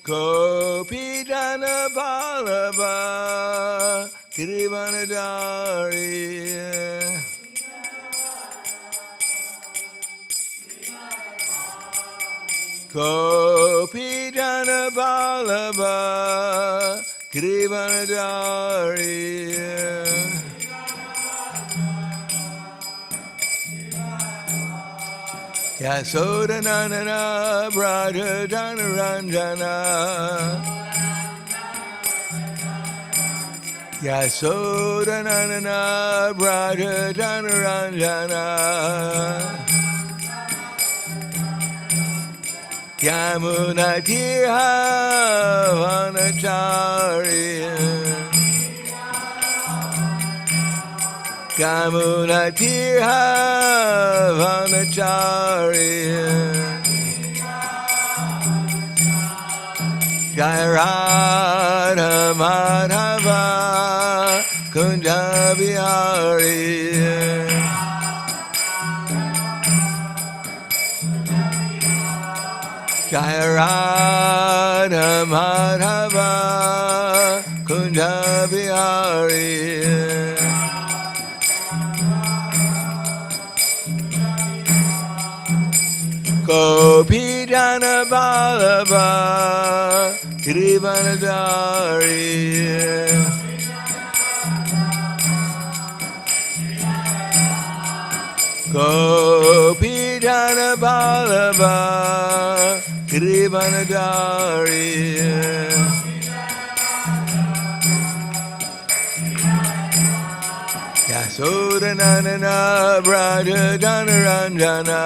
Kopi Jana Vallabha Girivanadari Kopi Jana Vallabha Girivanadari Yasodanandana Braja Janaranjana Yasodanandana Braja Janaranjana Yamuna Tirha Vanacharya Yamuna Tirha Vanacharya Jai Radha Madhava Kunja Vihari Jai Radha Madhava Kunja Vihari Gopi Jana Vallabha Girivanadari Gopi Jana Vallabha Girivanadari Yasodanandana Braja Janaranjana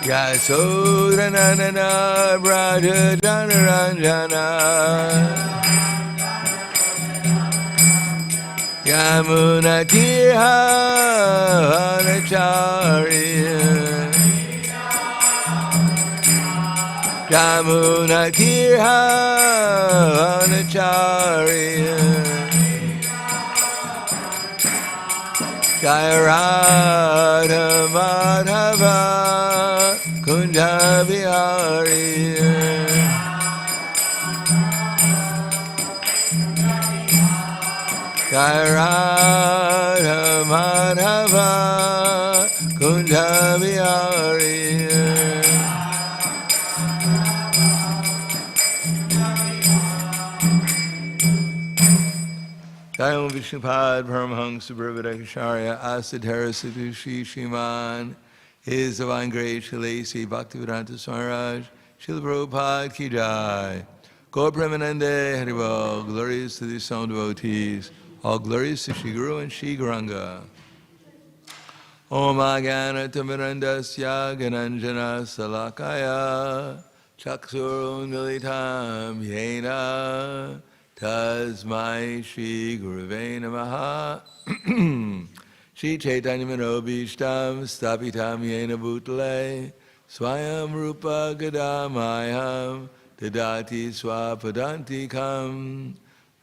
Yasodanandana Braja Janaranjana Yamuna Tirha Vanacharya Yamuna Tirha Vanacharya Jai Radha Madhava Kunja Vihari Jai Radha Madhava Kunja Vihari Jai Om Vishnupad Paramahansa Prabhupada-Acharya Asadhara Sadhu Shri Śrīmad His Divine Grace Shri Bhaktivedanta Swami Maharaj Srila Prabhupada Ki Jai Gaur Premanande Haribol Glorious to the sound devotees All glorious to Shri Guru and Shri Gauranga Om Agana Tamirandasya Gananjana Salakaya Chaksurun Militam Yena Tasmai Shri Gurave Namaha Shri Chaitanya Manobhishtam Stapitam Yena Bhutale Swayam Rupa Gadamayam Dadati Swapadantikam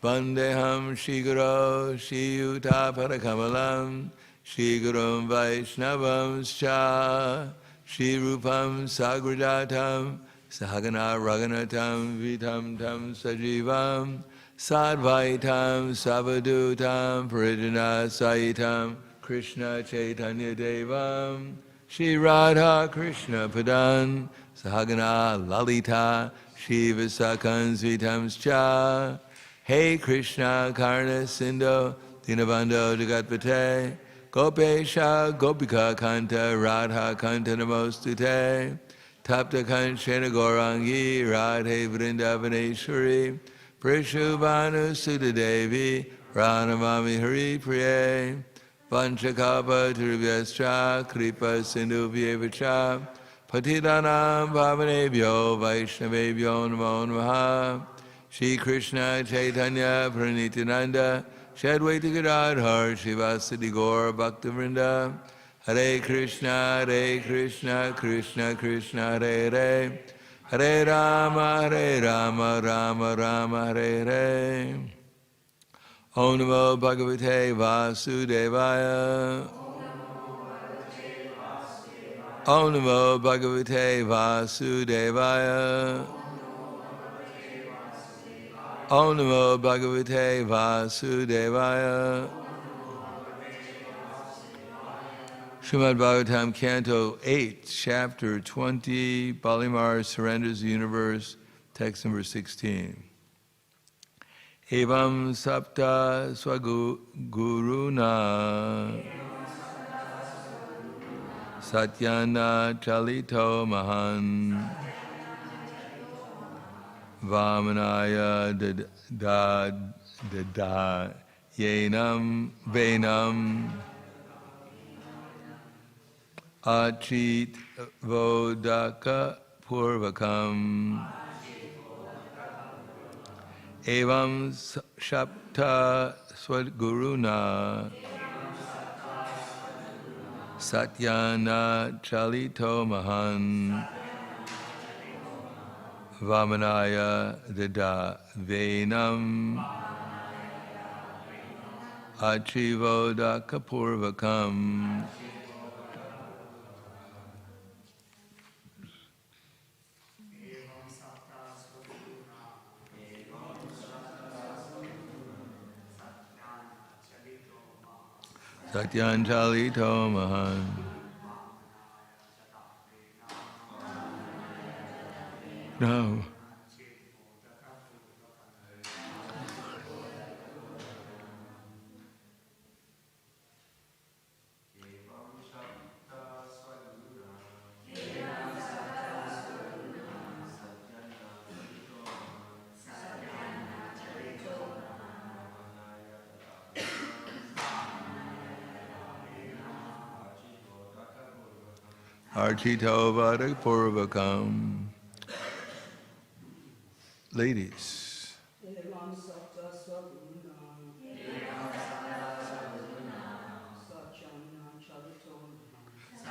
Vandeham Shri Guru Shri Yuta Parakamalam Shri Gurum Vaishnavam Scha Shri Rupam Sagrajatam Sahagana Raganatam Vitam Tam Sajivam Sadvaitam Savadutam Parijana Saitam Krishna Chaitanya Devam Shri Radha Krishna Padan Sahagana Lalita Shiva Sakans Vitamscha Hey Krishna Karna Sindho Dinabando Jagatpate Gopesha Gopika Kanta Radha Kanta Namostute Tapta Kanchena Gaurangi Radhe Vrindavaneshwari Prishubhanu Sudadevi Pranamami Hari Priye Vanchakapa Turvyascha Kripa Sindhuvyevacha Patidanam Bhavanebhyo Vaishnavebhyo Namo Namaha Shri Krishna Chaitanya Pranityananda Shadwaita Gadadhar Shivasadi Gaur Bhaktivinoda Hare Krishna Krishna Krishna Hare Hare Hare Rama Rama Rama Hare Hare Om Namo Bhagavate Vasudevaya Om Namo Bhagavate Vasudevaya. Om Namo Bhagavate Vasudevaya. Śrīmad Bhāgavatam, Canto 8, Chapter 20, Bali Maharaj surrenders the universe, text number 16. Evam sapta swaguruna satyana chalito mahan vamanaya dada yenam venam achit vodaka purvakam evam shapta swadguruna satyana chalito mahan vamanaya dada venam achivodaka purvakam. Satyanjali Tomahan. No. Archito Vada Purvakam. Ladies.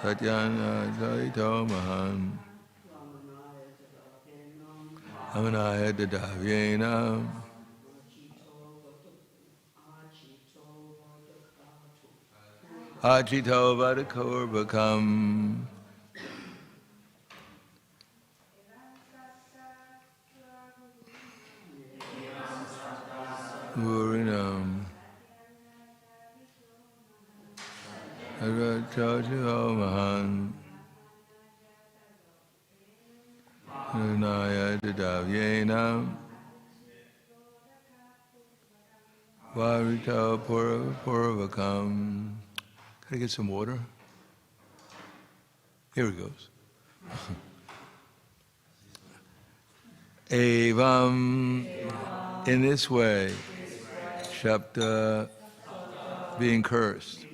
Satyana Chalito Mahan Amanaya Dadavyena Achito Vada Purvakam. Gurinam Arachacho Mahan Naya Dadavyena Varito Purvakam. Can I get some water? Here it goes. Evam, in this way, Shapta, being cursed,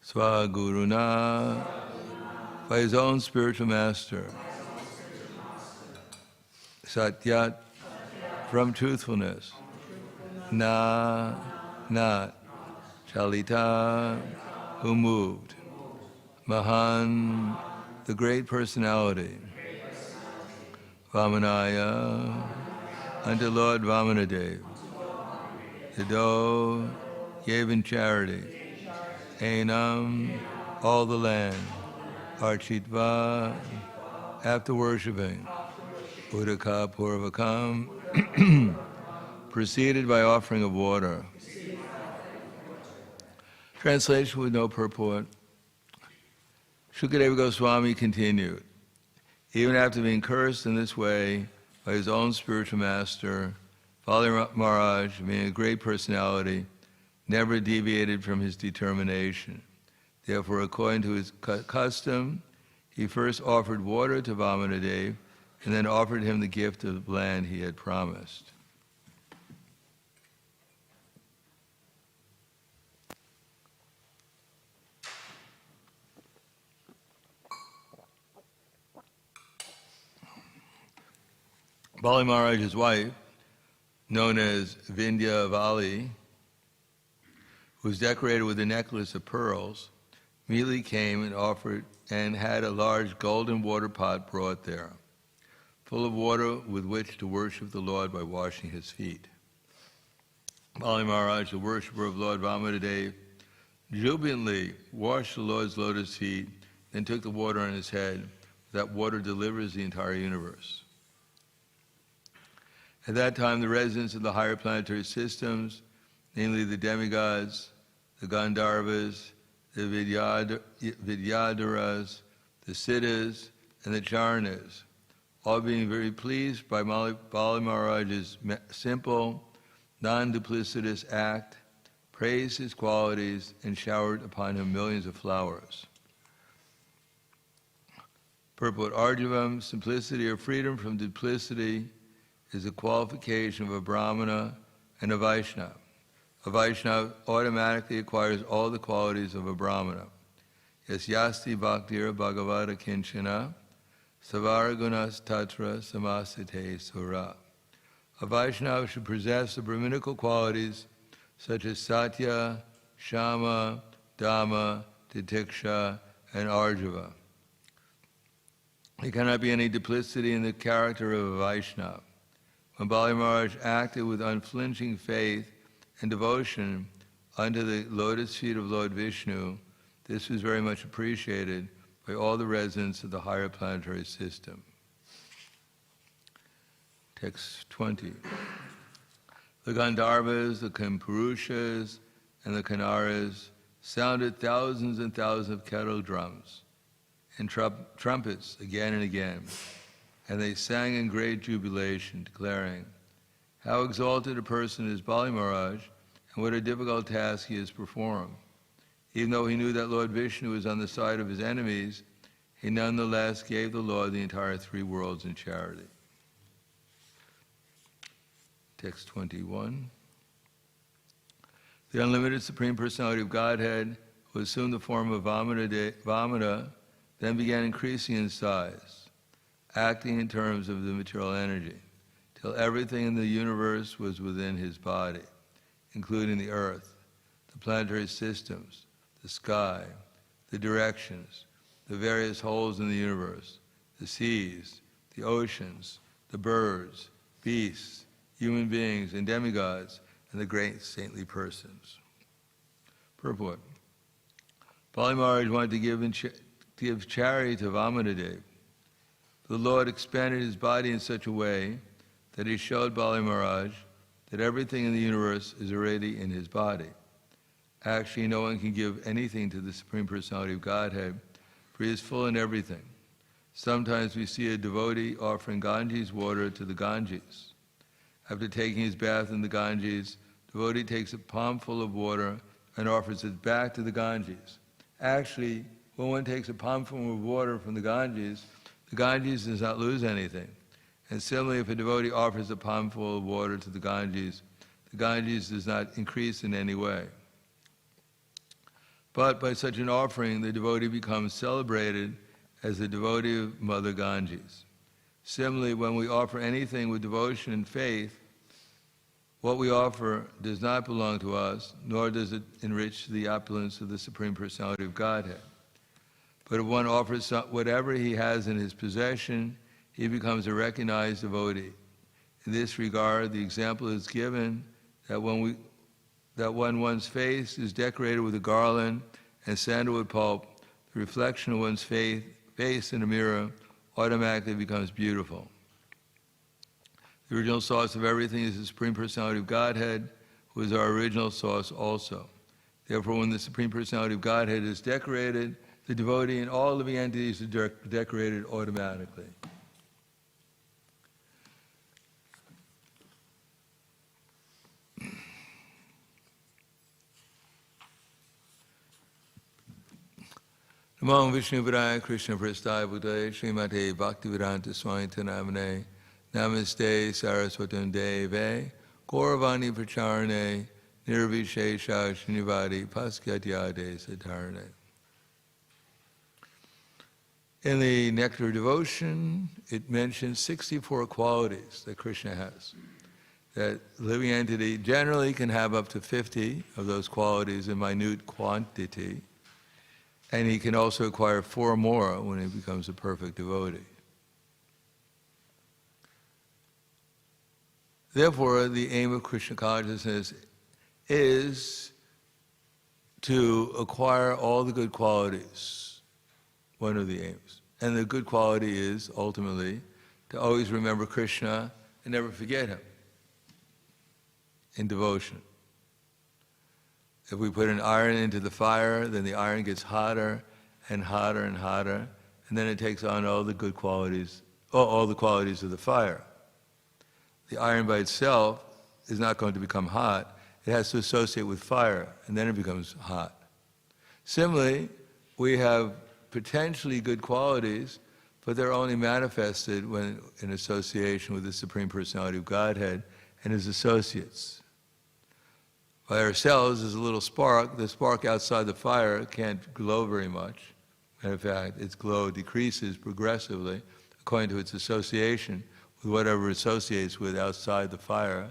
Swaguruna, by his own spiritual master, Satyat, from truthfulness, Na, not, Chalita, who moved, Mahan, the great personality, Vamanaya, unto Lord Vamanadev, Yado gave in charity, Enam, all the land, Architva, after worshipping, Udaka Purvakam, preceded by offering of water. Translation with no purport. Shukadeva Goswami continued, even after being cursed in this way by his own spiritual master, Bali Maharaj, being a great personality, never deviated from his determination. Therefore, according to his custom, he first offered water to Vamanadev and then offered him the gift of land he had promised. Bali Maharaj's wife, known as Vindhyavali, who was decorated with a necklace of pearls, immediately came and offered and had a large golden water pot brought there, full of water with which to worship the Lord by washing his feet. Bali Maharaj, the worshipper of Lord Vamanadev, jubilantly washed the Lord's lotus feet then took the water on his head. That water delivers the entire universe. At that time, the residents of the higher planetary systems, namely the demigods, the Gandharvas, the Vidyadharas, the Siddhas, and the Charanas, all being very pleased by Bali Maharaj's simple, non-duplicitous act, praised his qualities, and showered upon him millions of flowers. Purport: Arjavam, simplicity or freedom from duplicity, is a qualification of a Brahmana and a Vaishnava. A Vaishnava automatically acquires all the qualities of a Brahmana. Yes, yasti bhaktir bhagavata kinchana, savara gunas tatra samasate sura. A Vaishnava should possess the Brahminical qualities such as satya, shama, dhamma, titiksha, and arjava. There cannot be any duplicity in the character of a Vaishnava. When Bali Maharaj acted with unflinching faith and devotion unto the lotus feet of Lord Vishnu, this was very much appreciated by all the residents of the higher planetary system. Text 20. The Gandharvas, the Kampurushas, and the Kanaras sounded thousands and thousands of kettle drums and trumpets again and again, and they sang in great jubilation, declaring, "How exalted a person is Bali Maharaj, and what a difficult task he has performed." Even though he knew that Lord Vishnu was on the side of his enemies, he nonetheless gave the Lord the entire three worlds in charity. Text 21. The unlimited Supreme Personality of Godhead, who assumed the form of Vamana, then began increasing in size, acting in terms of the material energy, till everything in the universe was within his body, including the earth, the planetary systems, the sky, the directions, the various holes in the universe, the seas, the oceans, the birds, beasts, human beings, and demigods, and the great saintly persons. Purport. Bali Maharaj wanted to give charity to Vamanadev. The Lord expanded his body in such a way that he showed Bali Maharaj that everything in the universe is already in his body. Actually, no one can give anything to the Supreme Personality of Godhead, for he is full in everything. Sometimes we see a devotee offering Ganges water to the Ganges. After taking his bath in the Ganges, the devotee takes a palmful of water and offers it back to the Ganges. Actually, when one takes a palmful of water from the Ganges does not lose anything. And similarly, if a devotee offers a palmful of water to the Ganges does not increase in any way. But by such an offering, the devotee becomes celebrated as the devotee of Mother Ganges. Similarly, when we offer anything with devotion and faith, what we offer does not belong to us, nor does it enrich the opulence of the Supreme Personality of Godhead. But if one offers whatever he has in his possession, he becomes a recognized devotee. In this regard, the example is given that when one's face is decorated with a garland and sandalwood pulp, the reflection of one's face in a mirror automatically becomes beautiful. The original source of everything is the Supreme Personality of Godhead, who is our original source also. Therefore, when the Supreme Personality of Godhead is decorated, the devotee and all living entities are decorated automatically. Namo Vishnu Padaya Krishna Prasthaya Bhutaya Śrīmate Bhaktivedanta Swami Namane Namaste Saraswatam Deve Gauravani Pracharane Nirvishesha Srinivadi Paskatyade Satarane. In the Nectar Devotion, it mentions 64 qualities that Krishna has. That living entity generally can have up to 50 of those qualities in minute quantity. And he can also acquire 4 more when he becomes a perfect devotee. Therefore, the aim of Krishna consciousness is to acquire all the good qualities one of the aims. And the good quality is, ultimately, to always remember Krishna and never forget him in devotion. If we put an iron into the fire, then the iron gets hotter and hotter and hotter, and then it takes on all the good qualities, all the qualities of the fire. The iron by itself is not going to become hot. It has to associate with fire, and then it becomes hot. Similarly, we have potentially good qualities, but they're only manifested when in association with the Supreme Personality of Godhead and His associates. By ourselves, there's a little spark. The spark outside the fire can't glow very much. Matter of fact, its glow decreases progressively according to its association with whatever it associates with outside the fire.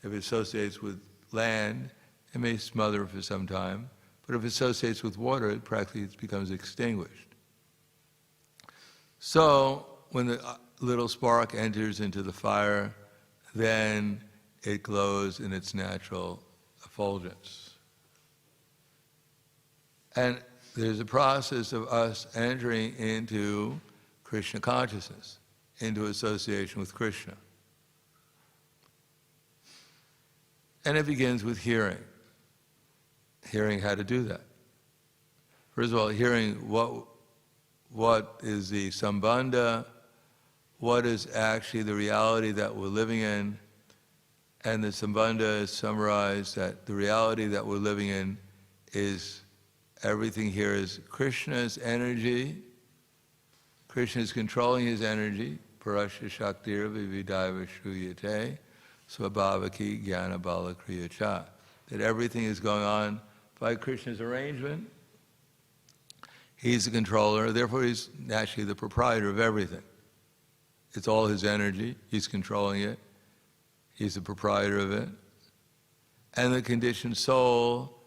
If it associates with land, it may smother for some time, but if it associates with water, it practically becomes extinguished. So, when the little spark enters into the fire, then it glows in its natural effulgence. And there's a process of us entering into Krishna consciousness, into association with Krishna. And it begins with hearing how to do that. First of all, hearing what is the sambandha, what is actually the reality that we're living in, and the sambandha is summarized that the reality that we're living in is everything here is Krishna's energy. Krishna is controlling his energy, parasya shaktir vividaiva shruyate, svabhavaki jnana bala kriya cha. That everything is going on by Krishna's arrangement. He's the controller, therefore he's naturally the proprietor of everything. It's all his energy, he's controlling it, he's the proprietor of it. And the conditioned soul,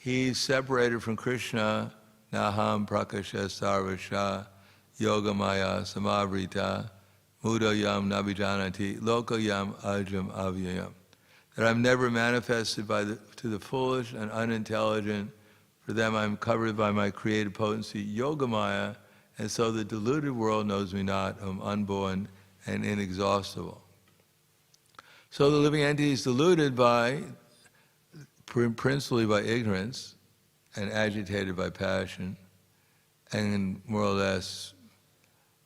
he's separated from Krishna, naham prakasha sarvasha, yogamaya samavrita, mudayam nabijanati, lokayam ajam avyayam. That I'm never manifested to the foolish and unintelligent. For them I'm covered by my creative potency, yogamaya, and so the deluded world knows me not, I'm unborn and inexhaustible. So the living entity is deluded principally by ignorance and agitated by passion, and more or less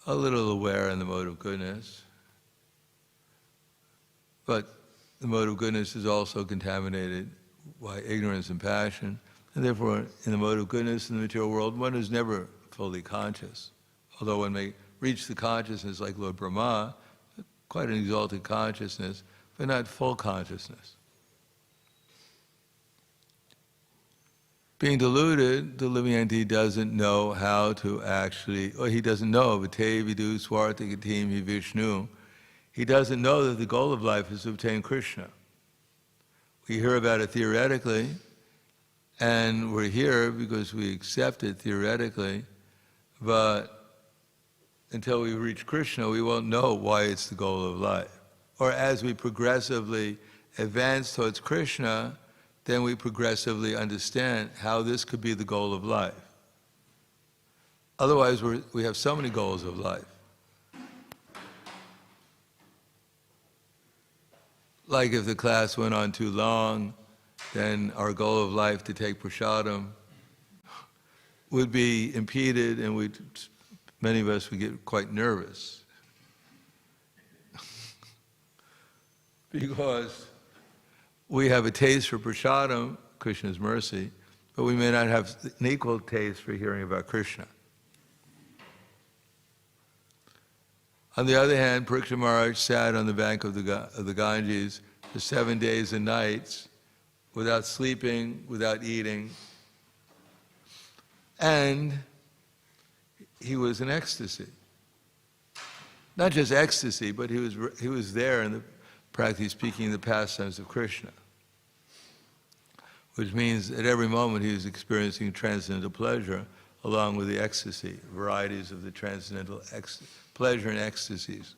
a little aware in the mode of goodness. But the mode of goodness is also contaminated by ignorance and passion, and therefore in the mode of goodness in the material world, one is never fully conscious. Although one may reach the consciousness like Lord Brahma, quite an exalted consciousness, but not full consciousness. Being deluded, the living entity doesn't know how to actually, or he doesn't know, Vate vidu swarta gatim hi Vishnu. He doesn't know that the goal of life is to obtain Krishna. We hear about it theoretically, and we're here because we accept it theoretically, but until we reach Krishna, we won't know why it's the goal of life. Or as we progressively advance towards Krishna, then we progressively understand how this could be the goal of life. Otherwise, we have so many goals of life. Like if the class went on too long, then our goal of life to take prasadam would be impeded, and many of us would get quite nervous. Because we have a taste for prasadam, Krishna's mercy, but we may not have an equal taste for hearing about Krishna. On the other hand, Parikshit Maharaj sat on the bank of the Ganges for 7 days and nights without sleeping, without eating, and he was in ecstasy. Not just ecstasy, but he was there in the practically speaking the pastimes of Krishna, which means at every moment he was experiencing transcendental pleasure along with the ecstasy, varieties of the transcendental pleasure and ecstasies.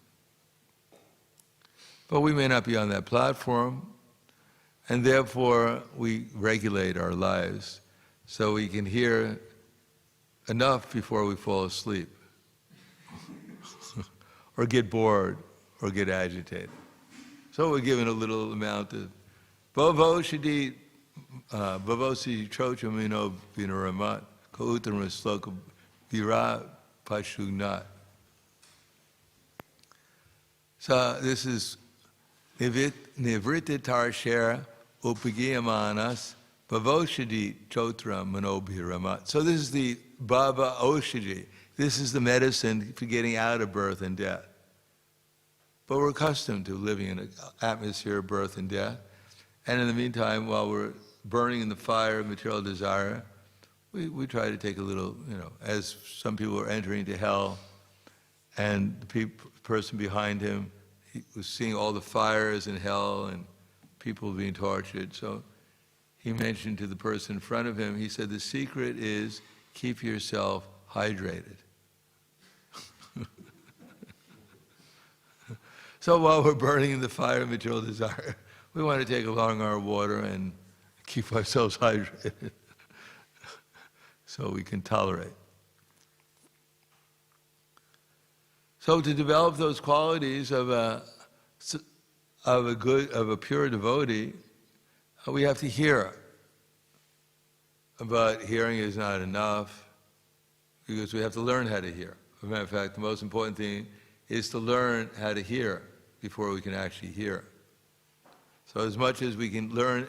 But we may not be on that platform, and therefore we regulate our lives so we can hear enough before we fall asleep, or get bored, or get agitated. So we're given a little amount of Bhavoshadi, Bhavosi Chochamino Vinaramat, Kautam Sloka Vira Pashugnat. So this is Nivrittitar Shara Upagiyamanas Bhavoshadi Chotra Manobhiramat. So this is the Bhava Oshadi. This is the medicine for getting out of birth and death. But we're accustomed to living in an atmosphere of birth and death. And in the meantime, while we're burning in the fire of material desire, we try to take a little, as some people are entering into hell, and the person behind him, he was seeing all the fires in hell and people being tortured. So he mentioned to the person in front of him, he said, the secret is keep yourself hydrated. So while we're burning in the fire of material desire, we want to take along our water and keep ourselves hydrated so we can tolerate. So to develop those qualities of a pure devotee, we have to hear. But hearing is not enough, because we have to learn how to hear. As a matter of fact, the most important thing is to learn how to hear before we can actually hear. So as much as we can learn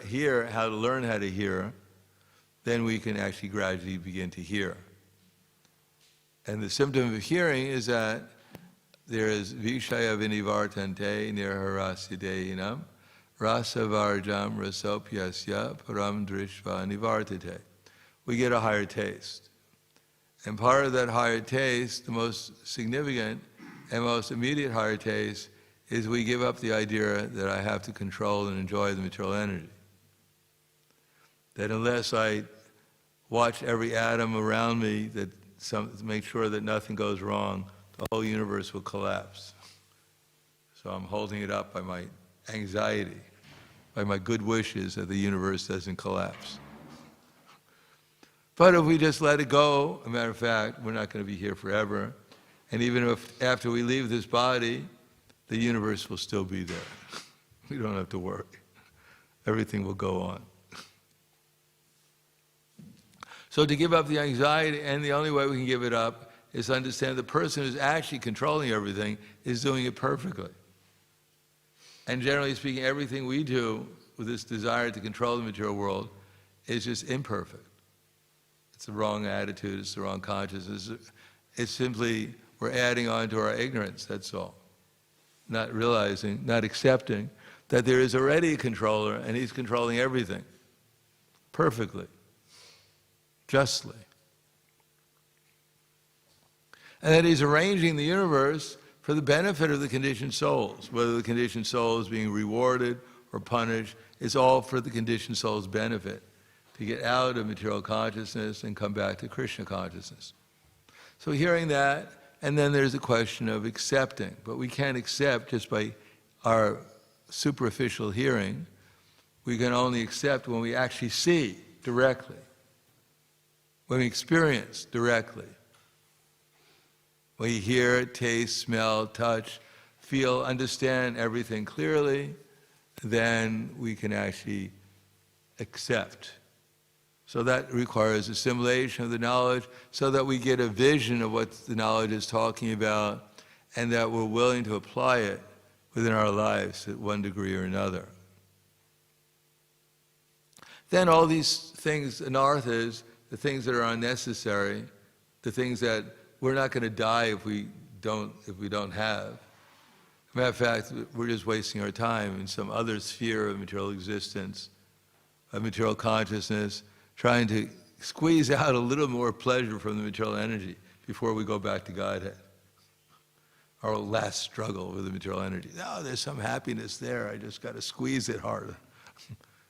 how to hear, then we can actually gradually begin to hear. And the symptom of hearing is that there is Vishaya Vinivartante Nirharasideinam Rasa Varjam Rasopyasya Param Drishva Nivartate. We get a higher taste. And part of that higher taste, the most significant and most immediate higher taste, is we give up the idea that I have to control and enjoy the material energy. That unless I watch every atom around me, to make sure that nothing goes wrong, the whole universe will collapse. So I'm holding it up by my anxiety, by my good wishes that the universe doesn't collapse. But if we just let it go, as a matter of fact, we're not going to be here forever. And even if after we leave this body, the universe will still be there. We don't have to worry. Everything will go on. So to give up the anxiety, and the only way we can give it up is to understand the person who's actually controlling everything is doing it perfectly. And generally speaking, everything we do with this desire to control the material world is just imperfect. It's the wrong attitude, it's the wrong consciousness. It's simply, we're adding on to our ignorance, that's all. Not realizing, not accepting that there is already a controller and he's controlling everything perfectly, justly. And that he's arranging the universe for the benefit of the conditioned souls. Whether the conditioned soul is being rewarded or punished, it's all for the conditioned soul's benefit, to get out of material consciousness and come back to Krishna consciousness. So hearing that, and then there's a question of accepting. But we can't accept just by our superficial hearing. We can only accept when we actually see directly, when we experience directly. When we hear, taste, smell, touch, feel, understand everything clearly, then we can actually accept. So that requires assimilation of the knowledge so that we get a vision of what the knowledge is talking about and that we're willing to apply it within our lives at one degree or another. Then all these things, anarthas, the things that are unnecessary, the things that we're not going to die if we don't have. As a matter of fact, we're just wasting our time in some other sphere of material existence, of material consciousness, trying to squeeze out a little more pleasure from the material energy before we go back to Godhead. Our last struggle with the material energy. No, there's some happiness there. I just got to squeeze it harder.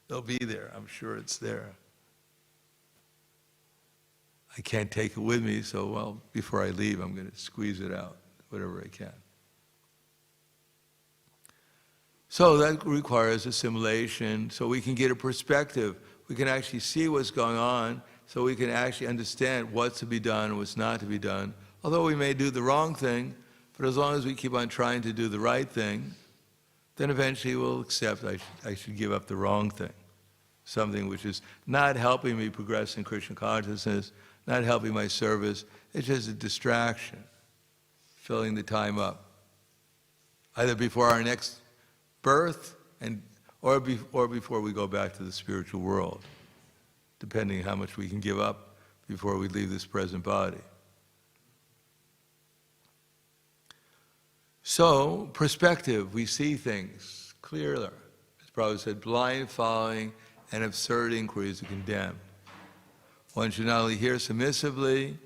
They'll be there. I'm sure it's there. I can't take it with me, so, well, before I leave, I'm going to squeeze it out, whatever I can. So that requires assimilation, so we can get a perspective. We can actually see what's going on, so we can actually understand what's to be done and what's not to be done. Although we may do the wrong thing, but as long as we keep on trying to do the right thing, then eventually we'll accept I should give up the wrong thing. Something which is not helping me progress in Krishna consciousness, not helping my service. It's just a distraction, filling the time up. Either before our next birth or before we go back to the spiritual world, depending how much we can give up before we leave this present body. So, perspective, we see things clearer. As Prabhupada said, blind following and absurd inquiries are condemned. One should not only hear submissively,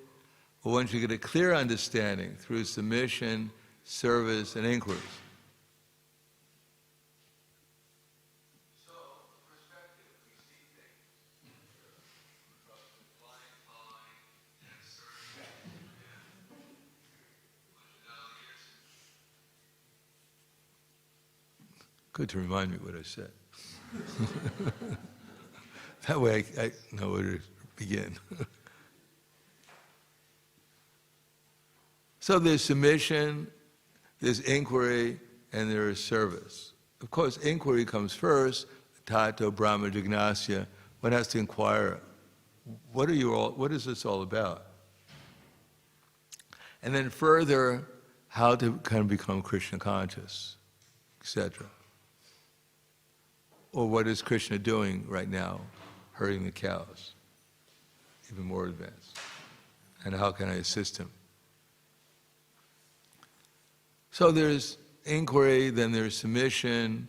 but one should get a clear understanding through submission, service, and inquiries. So, perspective, we see things. Blind following and absurd inquiries. Good to remind me what I said. That way I know where to begin. So there's submission, there's inquiry, and there is service. Of course, inquiry comes first, tato brahma jignasya. One has to inquire, what is this all about? And then further, how to kind of become Krishna conscious, etc. Or what is Krishna doing right now, herding the cows? Even more advanced. And how can I assist him? So there's inquiry, then there's submission,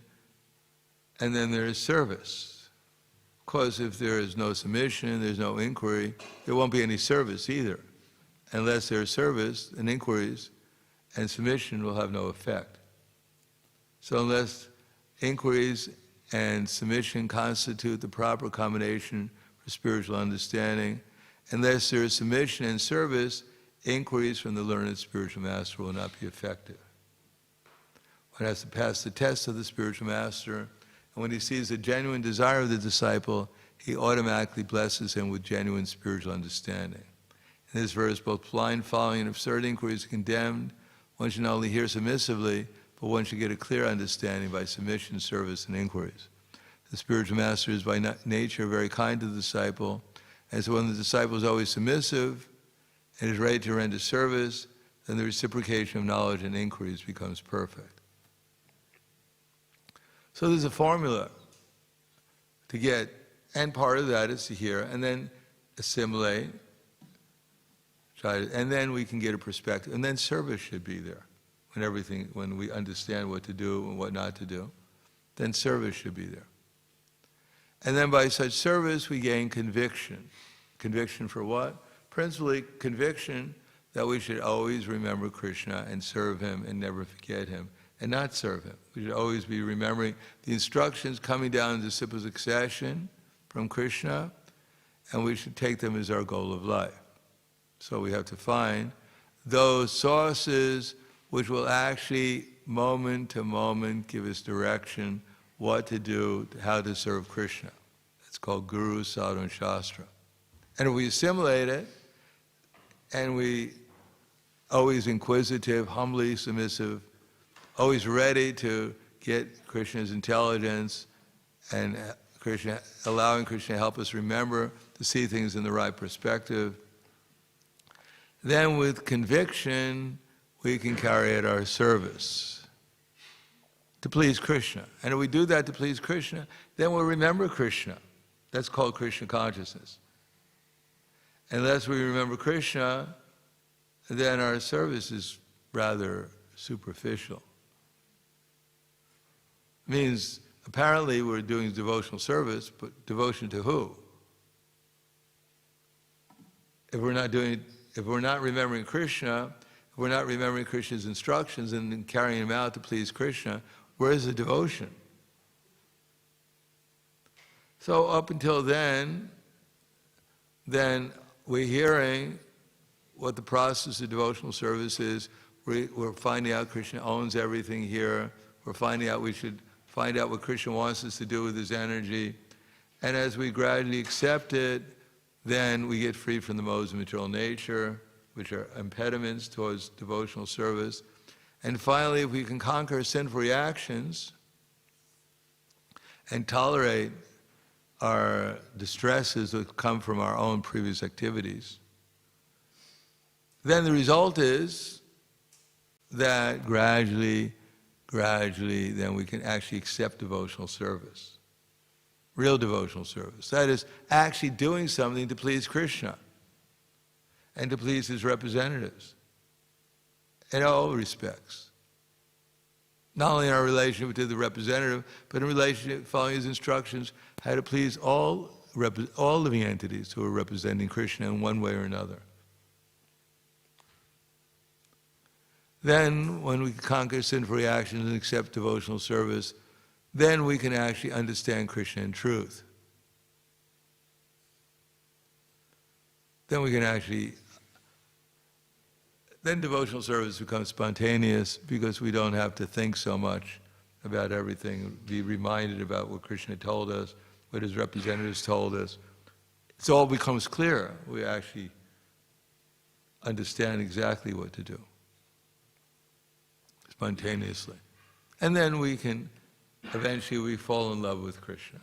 and then there's service. Of course, if there is no submission, there's no inquiry, there won't be any service either. Unless there's service and inquiries, and submission will have no effect. So unless inquiries and submission constitute the proper combination for spiritual understanding, unless there is submission and service, inquiries from the learned spiritual master will not be effective. One has to pass the test of the spiritual master, and when he sees the genuine desire of the disciple, he automatically blesses him with genuine spiritual understanding. In this verse, both blind following and absurd inquiries are condemned. One should not only hear submissively, but one should get a clear understanding by submission, service, and inquiries. The spiritual master is by nature very kind to the disciple, and so when the disciple is always submissive and is ready to render service, then the reciprocation of knowledge and inquiries becomes perfect. So there's a formula to get, and part of that is to hear, and then assimilate, and then we can get a perspective, and then service should be there. When we understand what to do and what not to do, then service should be there. And then by such service, we gain conviction. Conviction for what? Principally, conviction that we should always remember Krishna and serve him and never forget him and not serve him. We should always be remembering the instructions coming down in disciple succession from Krishna, and we should take them as our goal of life. So we have to find those sources which will actually, moment to moment, give us direction, what to do, how to serve Krishna. It's called Guru, Sadhu, and Shastra. And if we assimilate it, and we always inquisitive, humbly submissive, always ready to get Krishna's intelligence, and allowing Krishna to help us remember to see things in the right perspective, then with conviction, we can carry out our service to please Krishna. And if we do that to please Krishna, then we'll remember Krishna. That's called Krishna consciousness. Unless we remember Krishna, then our service is rather superficial. It means apparently we're doing devotional service, but devotion to who? If we're not remembering Krishna, if we're not remembering Krishna's instructions and carrying them out to please Krishna, where is the devotion? So up until then we're hearing what the process of devotional service is. We're finding out Krishna owns everything here. We're finding out we should find out what Krishna wants us to do with his energy. And as we gradually accept it, then we get free from the modes of material nature, which are impediments towards devotional service. And finally, if we can conquer sinful reactions and tolerate our distresses that come from our own previous activities, then the result is that gradually, then we can actually accept devotional service. Real devotional service. That is, actually doing something to please Krishna and to please his representatives in all respects. Not only in our relationship to the representative, but in relationship, following his instructions, how to please all living entities who are representing Krishna in one way or another. Then, when we conquer sinful reactions and accept devotional service, then we can actually understand Krishna in truth. Then devotional service becomes spontaneous because we don't have to think so much about everything, be reminded about what Krishna told us, what his representatives told us. It all becomes clear. We actually understand exactly what to do spontaneously. And then eventually we fall in love with Krishna.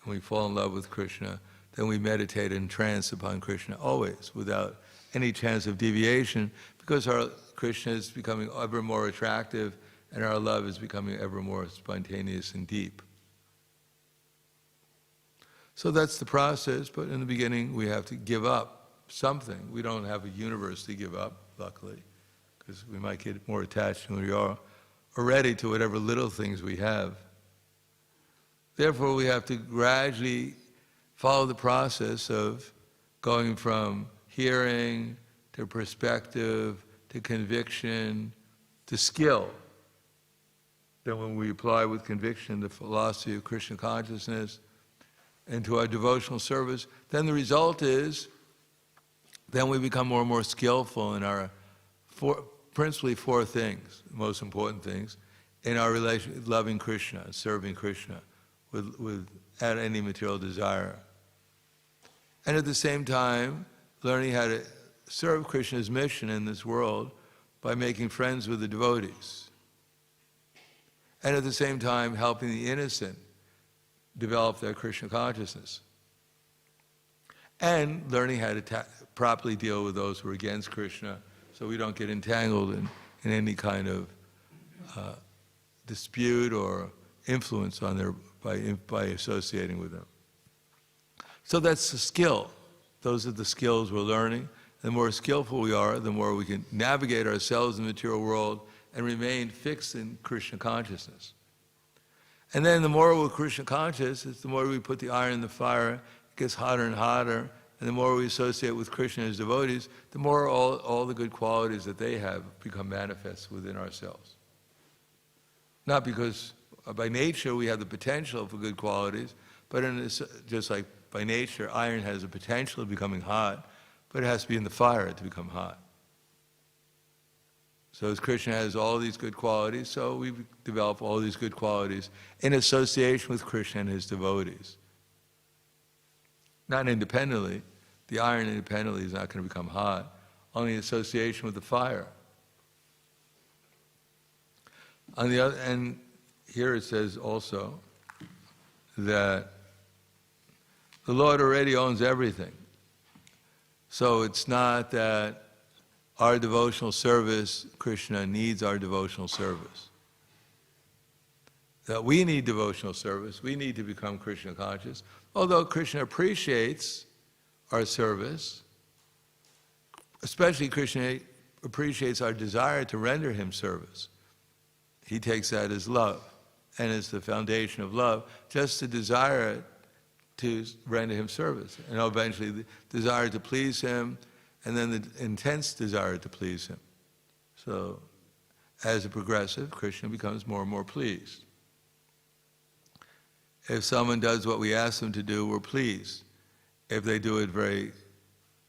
When we fall in love with Krishna, then we meditate in trance upon Krishna always, without any chance of deviation, because our Krishna is becoming ever more attractive and our love is becoming ever more spontaneous and deep. So that's the process, but in the beginning we have to give up something. We don't have a universe to give up, luckily, because we might get more attached than we are already to whatever little things we have. Therefore, we have to gradually follow the process of going from hearing to perspective to conviction to skill. Then when we apply with conviction the philosophy of Krishna consciousness into our devotional service, then the result is then we become more and more skillful in our principally four things, the most important things, in our relation with loving Krishna, serving Krishna, without any material desire. And at the same time, learning how to serve Krishna's mission in this world by making friends with the devotees. And at the same time, helping the innocent develop their Krishna consciousness. And learning how to properly deal with those who are against Krishna, so we don't get entangled in any kind of dispute or influence on by associating with them. So that's the skill. Those are the skills we're learning. The more skillful we are, the more we can navigate ourselves in the material world and remain fixed in Krishna consciousness. And then the more we're Krishna conscious, the more we put the iron in the fire, it gets hotter and hotter. And the more we associate with Krishna and his devotees, the more all the good qualities that they have become manifest within ourselves. Not because by nature we have the potential for good qualities, but just like by nature, iron has the potential of becoming hot, but it has to be in the fire to become hot. So as Krishna has all these good qualities, so we develop all these good qualities in association with Krishna and his devotees. Not independently. The iron independently is not going to become hot, only in association with the fire. On the other, and here it says also that the Lord already owns everything. So it's not that our devotional service, Krishna needs our devotional service. That we need devotional service, we need to become Krishna conscious. Although Krishna appreciates our service, especially Krishna appreciates our desire to render him service. He takes that as love, and as the foundation of love, just the desire to render him service, and eventually the desire to please him, and then the intense desire to please him. So, as a progressive, Krishna becomes more and more pleased. If someone does what we ask them to do, we're pleased. If they do it very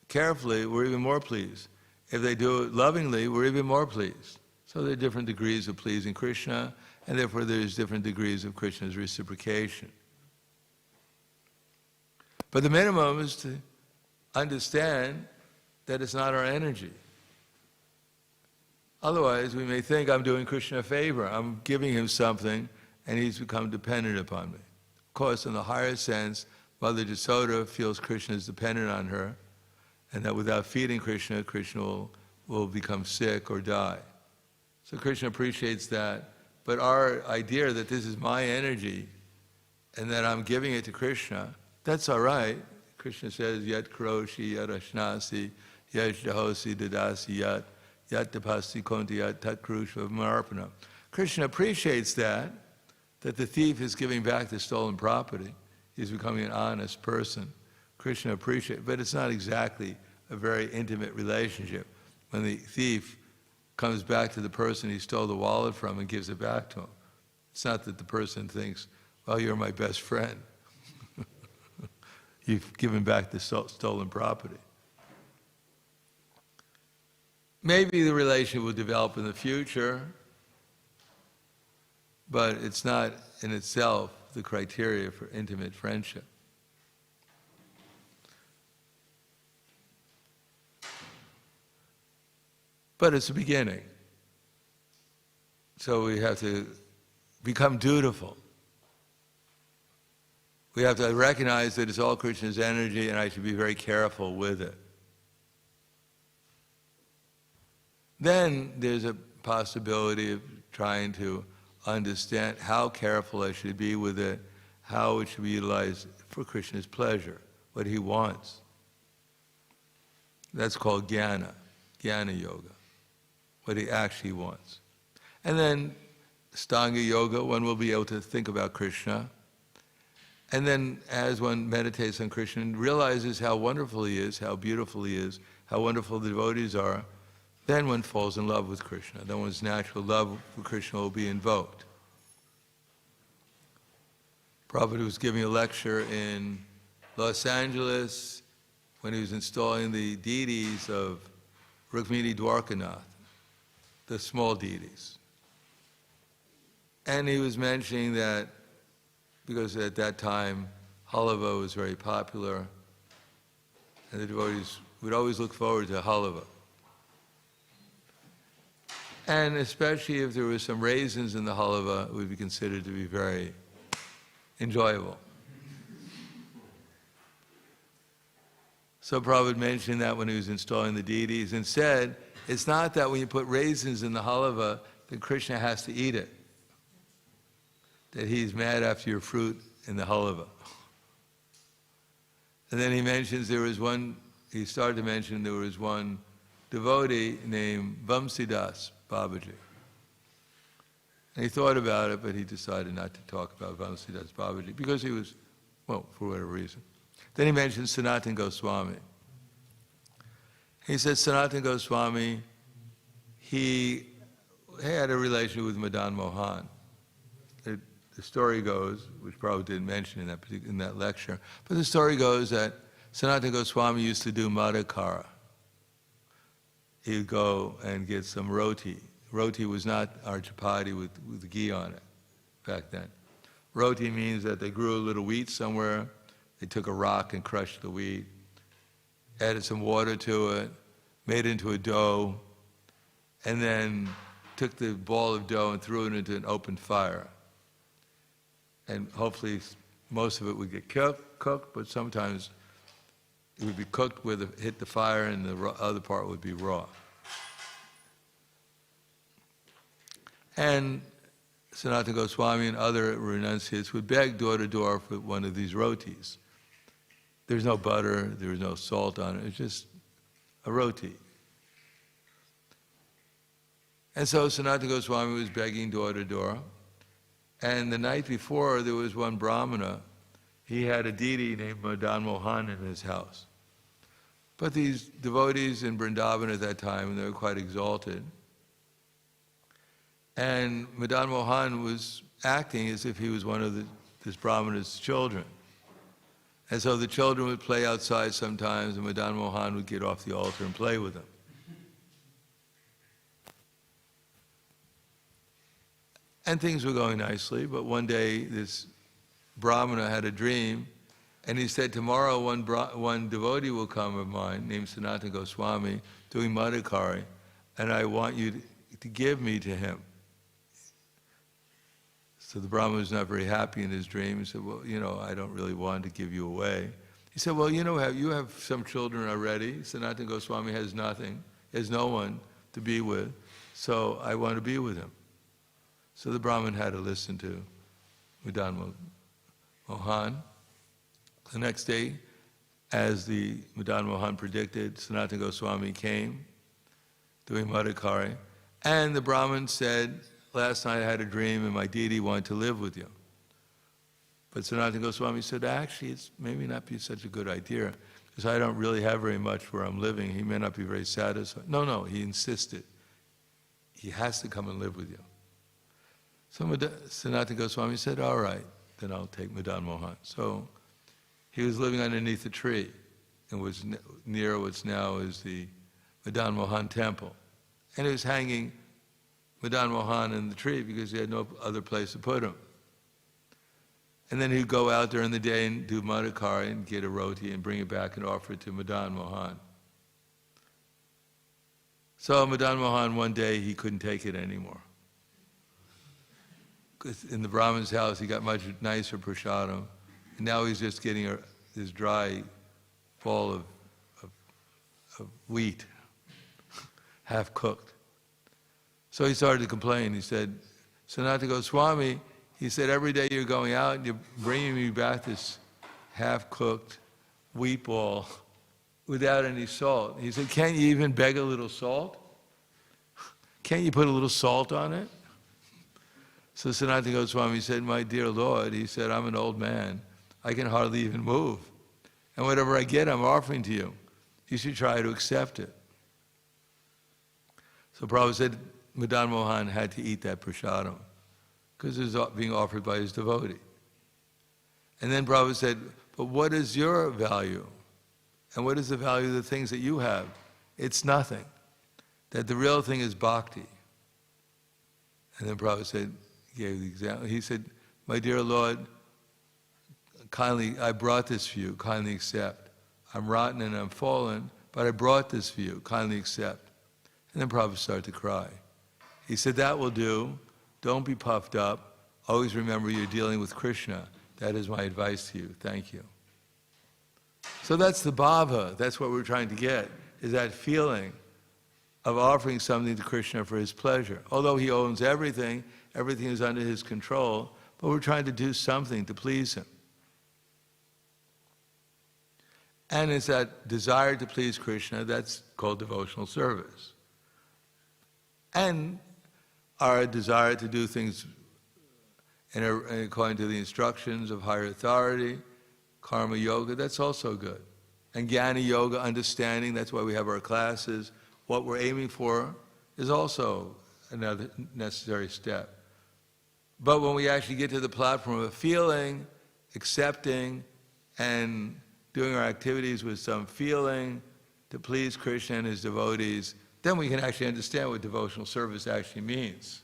carefully, we're even more pleased. If they do it lovingly, we're even more pleased. So there are different degrees of pleasing Krishna, and therefore there's different degrees of Krishna's reciprocation. But the minimum is to understand that it's not our energy. Otherwise, we may think I'm doing Krishna a favor. I'm giving him something, and he's become dependent upon me. Of course, in the higher sense, Mother Yasoda feels Krishna is dependent on her, and that without feeding Krishna, Krishna will become sick or die. So Krishna appreciates that. But our idea that this is my energy, and that I'm giving it to Krishna, that's all right. Krishna says, Yat karoshi, yat ashnasi, yat jahosi dadasi yat, yat tapasi konti yat tat krusha marpana. Krishna appreciates that the thief is giving back the stolen property. He's becoming an honest person. Krishna appreciates, but it's not exactly a very intimate relationship. When the thief comes back to the person he stole the wallet from and gives it back to him, it's not that the person thinks, well, you're my best friend. You've given back the stolen property. Maybe the relationship will develop in the future, but it's not in itself the criteria for intimate friendship. But it's a beginning. So we have to become dutiful. We have to recognize that it's all Krishna's energy and I should be very careful with it. Then there's a possibility of trying to understand how careful I should be with it, how it should be utilized for Krishna's pleasure, what he wants. That's called jnana yoga, what he actually wants. And then Stanga yoga, one will be able to think about Krishna. And then as one meditates on Krishna and realizes how wonderful he is, how beautiful he is, how wonderful the devotees are, then one falls in love with Krishna. Then one's natural love for Krishna will be invoked. Prabhupada was giving a lecture in Los Angeles when he was installing the deities of Rukmini Dwarkanath, the small deities. And he was mentioning that because at that time halava was very popular and the devotees would always look forward to halava. And especially if there were some raisins in the halava, it would be considered to be very enjoyable. So Prabhupada mentioned that when he was installing the deities and said, it's not that when you put raisins in the halava, that Krishna has to eat it. That he's mad after your fruit in the halava. And then he mentions he started to mention there was one devotee named Vamsidas Babaji. And he thought about it, but he decided not to talk about Vamsidas Babaji because he was, well, for whatever reason. Then he mentioned Sanatana Goswami. He said Sanatana Goswami, he had a relation with Madan Mohan. The story goes, which Prabhupada didn't mention in that lecture, but the story goes that Sanatana Goswami used to do madhukara. He would go and get some roti. Roti was not our chapati with ghee on it back then. Roti means that they grew a little wheat somewhere, they took a rock and crushed the wheat, added some water to it, made it into a dough, and then took the ball of dough and threw it into an open fire. And hopefully most of it would get cooked, but sometimes it would be cooked with it hit the fire and the other part would be raw. And Sanatana Goswami and other renunciates would beg door to door for one of these rotis. There's no butter, there's no salt on it, it's just a roti. And so Sanatana Goswami was begging door to door. And the night before, there was one Brahmana. He had a deity named Madan Mohan in his house. But these devotees in Vrindavan at that time, they were quite exalted. And Madan Mohan was acting as if he was one of this Brahmana's children. And so the children would play outside sometimes, and Madan Mohan would get off the altar and play with them. And things were going nicely, but one day this Brahmana had a dream, And he said, tomorrow one devotee will come of mine, named Sanatana Goswami, doing Madhukari, and I want you to give me to him. So the Brahma was not very happy in his dream. He said, well, I don't really want to give you away. He said, well, you have some children already. Sanatana Goswami has nothing. He has no one to be with. So I want to be with him. So the Brahmin had to listen to Madan Mohan. The next day, as the Madan Mohan predicted, Sanatana Goswami came doing Madhukari. And the Brahmin said, last night I had a dream and my deity wanted to live with you. But Sanatana Goswami said, actually, it's maybe not be such a good idea because I don't really have very much where I'm living. He may not be very satisfied. No, he insisted. He has to come and live with you. So Sanatana Goswami said, all right, then I'll take Madan Mohan. So he was living underneath a tree and was near what's now is the Madan Mohan temple. And he was hanging Madan Mohan in the tree because he had no other place to put him. And then he'd go out during the day and do Madhukari and get a roti and bring it back and offer it to Madan Mohan. So Madan Mohan, one day, he couldn't take it anymore. Because in the Brahmin's house, he got much nicer prasadam. And now he's just getting this dry ball of wheat, half cooked. So he started to complain. He said, Sanatana Goswami, he said, every day you're going out and you're bringing me back this half-cooked wheat ball without any salt. He said, can't you even beg a little salt? Can't you put a little salt on it? So Sanatana Goswami said, my dear Lord, he said, I'm an old man. I can hardly even move. And whatever I get, I'm offering to you. You should try to accept it. So Prabhupada said, Madan Mohan had to eat that prasadam because it was being offered by his devotee. And then Prabhupada said, but what is your value? And what is the value of the things that you have? It's nothing. That the real thing is bhakti. And then Prabhupada said, gave the example. He said, my dear Lord, kindly, I brought this for you, kindly accept. I'm rotten and I'm fallen, but I brought this for you, kindly accept. And then Prabhupada started to cry. He said, that will do. Don't be puffed up. Always remember you're dealing with Krishna. That is my advice to you. Thank you. So that's the bhava. That's what we're trying to get, is that feeling of offering something to Krishna for his pleasure. Although he owns everything, everything is under his control, but we're trying to do something to please him. And it's that desire to please Krishna that's called devotional service. And our desire to do things according to the instructions of higher authority, karma yoga, that's also good. And jnana yoga, understanding, that's why we have our classes. What we're aiming for is also another necessary step. But when we actually get to the platform of feeling, accepting, and doing our activities with some feeling to please Krishna and his devotees, then we can actually understand what devotional service actually means.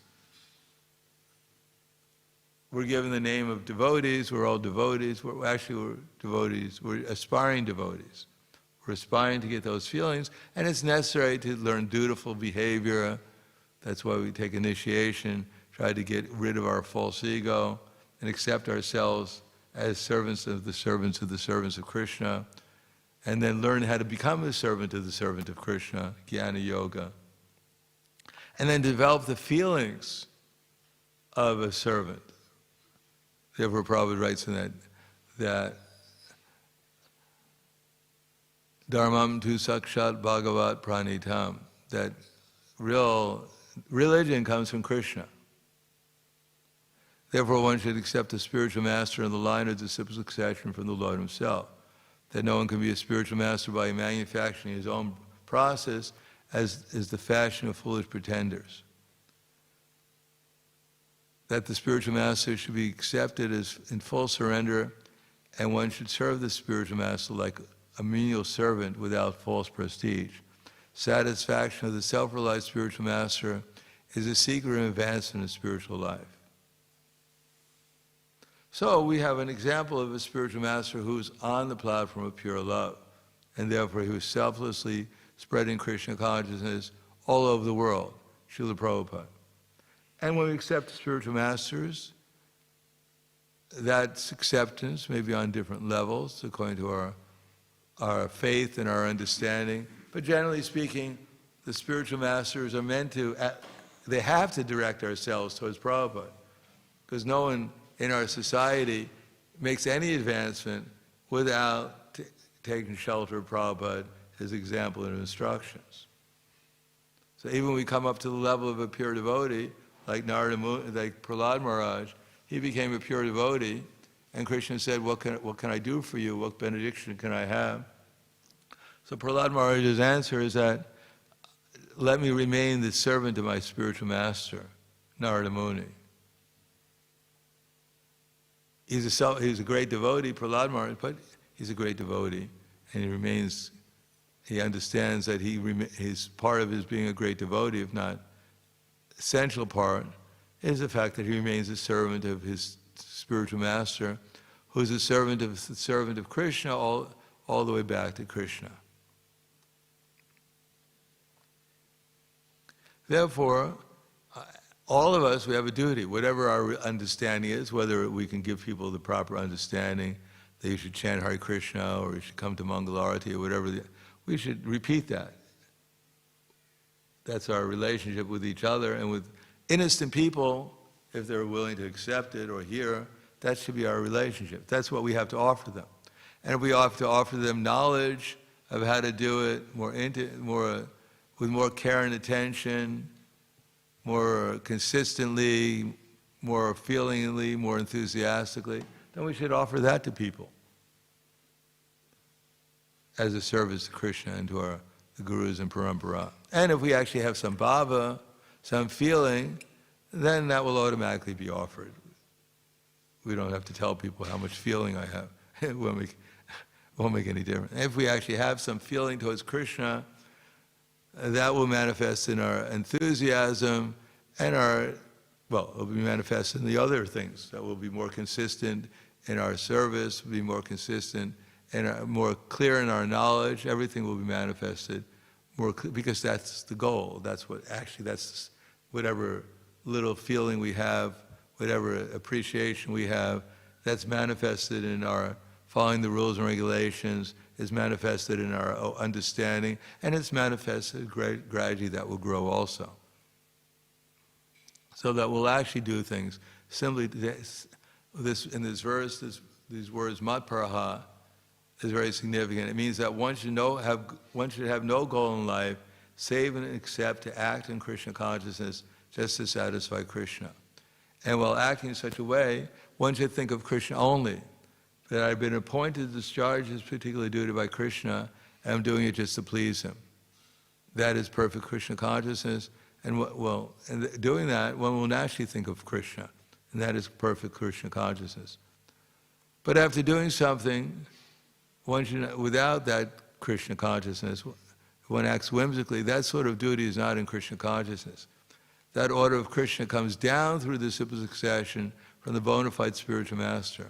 We're given the name of devotees, we're all devotees, we're devotees, we're aspiring devotees. We're aspiring to get those feelings, and it's necessary to learn dutiful behavior. That's why we take initiation, try to get rid of our false ego, and accept ourselves as servants of the servants of the servants of Krishna, and then learn how to become a servant of the servant of Krishna, jnana yoga, and then develop the feelings of a servant. Therefore, Prabhupada writes in that Dharmam tu sakshat bhagavat pranitam, that real religion comes from Krishna. Therefore, one should accept a spiritual master in the line of disciple succession from the Lord himself. That no one can be a spiritual master by manufacturing his own process, as is the fashion of foolish pretenders. That the spiritual master should be accepted as in full surrender, and one should serve the spiritual master like a menial servant without false prestige. Satisfaction of the self-realized spiritual master is a secret of advancement in spiritual life. So we have an example of a spiritual master who's on the platform of pure love, and therefore he was selflessly spreading Krishna consciousness all over the world, Srila Prabhupada. And when we accept spiritual masters, that acceptance may be on different levels according to our faith and our understanding. But generally speaking, the spiritual masters are meant to, they have to direct ourselves towards Prabhupada. Because no one in our society makes any advancement without taking shelter of Prabhupada, his example and instructions. So even when we come up to the level of a pure devotee, like Prahlad Maharaj, he became a pure devotee, and Krishna said, what can I do for you? What benediction can I have? So Prahlad Maharaj's answer is that, let me remain the servant of my spiritual master, Narada Muni. He's a great devotee, Prahlad Maharaj, but he's a great devotee, and he understands that his part of his being a great devotee, if not essential part, is the fact that he remains a servant of his spiritual master, who's a servant of Krishna all the way back to Krishna. Therefore, all of us, we have a duty, whatever our understanding is, whether we can give people the proper understanding that you should chant Hare Krishna or you should come to Mangalarati or whatever, we should repeat that. That's our relationship with each other, and with innocent people, if they're willing to accept it or hear, that should be our relationship. That's what we have to offer them. And if we have to offer them knowledge of how to do it with more care and attention, more consistently, more feelingly, more enthusiastically, then we should offer that to people as a service to Krishna and to the gurus and parampara. And if we actually have some bhava, some feeling, then that will automatically be offered. We don't have to tell people how much feeling I have. It won't make any difference. If we actually have some feeling towards Krishna, that will manifest in our enthusiasm and it'll be manifest in the other things. That will be more consistent in our service, be more consistent and more clear in our knowledge. Everything will be manifested more because that's the goal. That's whatever little feeling we have, whatever appreciation we have, that's manifested in our following the rules and regulations, is manifested in our understanding, and it's manifested gradually. That will grow also. So that we'll actually do things. Simply in this verse, these words matparaha is very significant. It means that one should have no goal in life save and except to act in Krishna consciousness just to satisfy Krishna. And while acting in such a way, one should think of Krishna only. That I've been appointed to discharge this particular duty by Krishna, and I'm doing it just to please him. That is perfect Krishna consciousness, and doing that, one will naturally think of Krishna, and that is perfect Krishna consciousness. But after doing something, without that Krishna consciousness, one acts whimsically, that sort of duty is not in Krishna consciousness. That order of Krishna comes down through the simple succession from the bona fide spiritual master.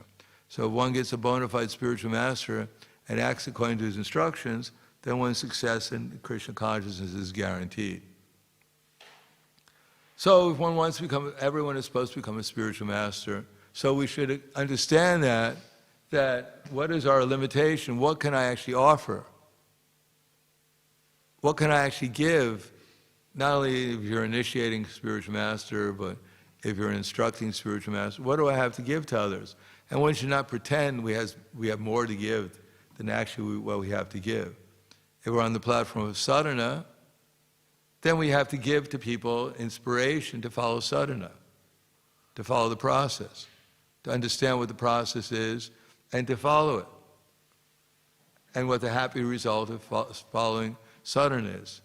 So if one gets a bona fide spiritual master and acts according to his instructions, then one's success in Krishna consciousness is guaranteed. So if one wants to everyone is supposed to become a spiritual master. So we should understand that what is our limitation? What can I actually offer? What can I actually give? Not only if you're initiating spiritual master, but if you're instructing spiritual master, what do I have to give to others? And one should not pretend we have more to give than actually what we have to give. If we're on the platform of sadhana, then we have to give to people inspiration to follow sadhana, to follow the process, to understand what the process is, and to follow it, and what the happy result of following sadhana is,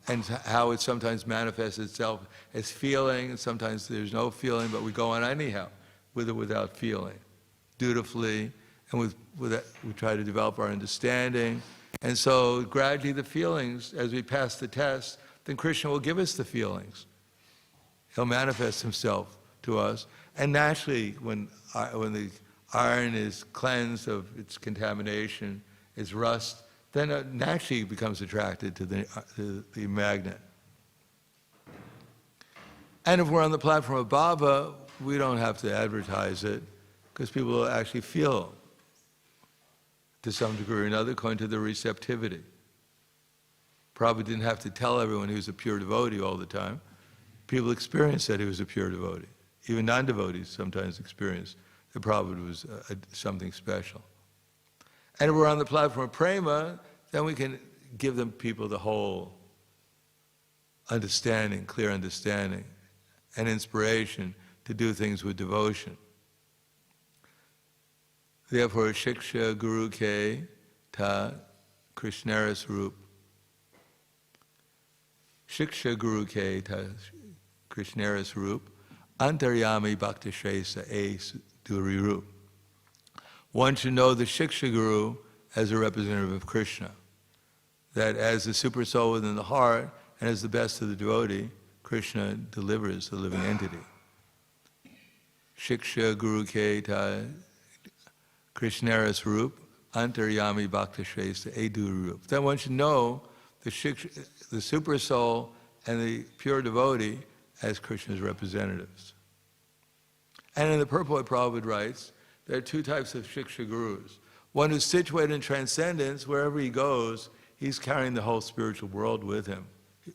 and how it sometimes manifests itself as feeling, and sometimes there's no feeling, but we go on anyhow, with or without feeling, dutifully, and we try to develop our understanding. And so gradually the feelings, as we pass the test, then Krishna will give us the feelings. He'll manifest himself to us. And naturally, when iron is cleansed of its contamination, its rust, then it naturally becomes attracted to the magnet. And if we're on the platform of Baba, we don't have to advertise it, because people will actually feel, to some degree or another, according to their receptivity. Prabhupada didn't have to tell everyone he was a pure devotee all the time. People experienced that he was a pure devotee. Even non-devotees sometimes experience that Prabhupada was something special. And if we're on the platform of prema, then we can give people the whole understanding, clear understanding, and inspiration to do things with devotion. Therefore, Shiksha Guru Ke Ta Krishnaras Rup. Shiksha Guru Ke Ta Krishnaras Rup. Antaryami Bhakti Shresa E Duri Rup. One should know the Shiksha Guru as a representative of Krishna. That as the super soul within the heart and as the best of the devotee, Krishna delivers the living entity. Shiksha Guru Ke Ta Krishnaras Rup, Antaryami Bhakti Shresa E Duri Rup. Then one should know the super soul and the pure devotee as Krishna's representatives. And in the purport, Prabhupada writes, there are two types of Shiksha Gurus. One who's situated in transcendence, wherever he goes, he's carrying the whole spiritual world with him.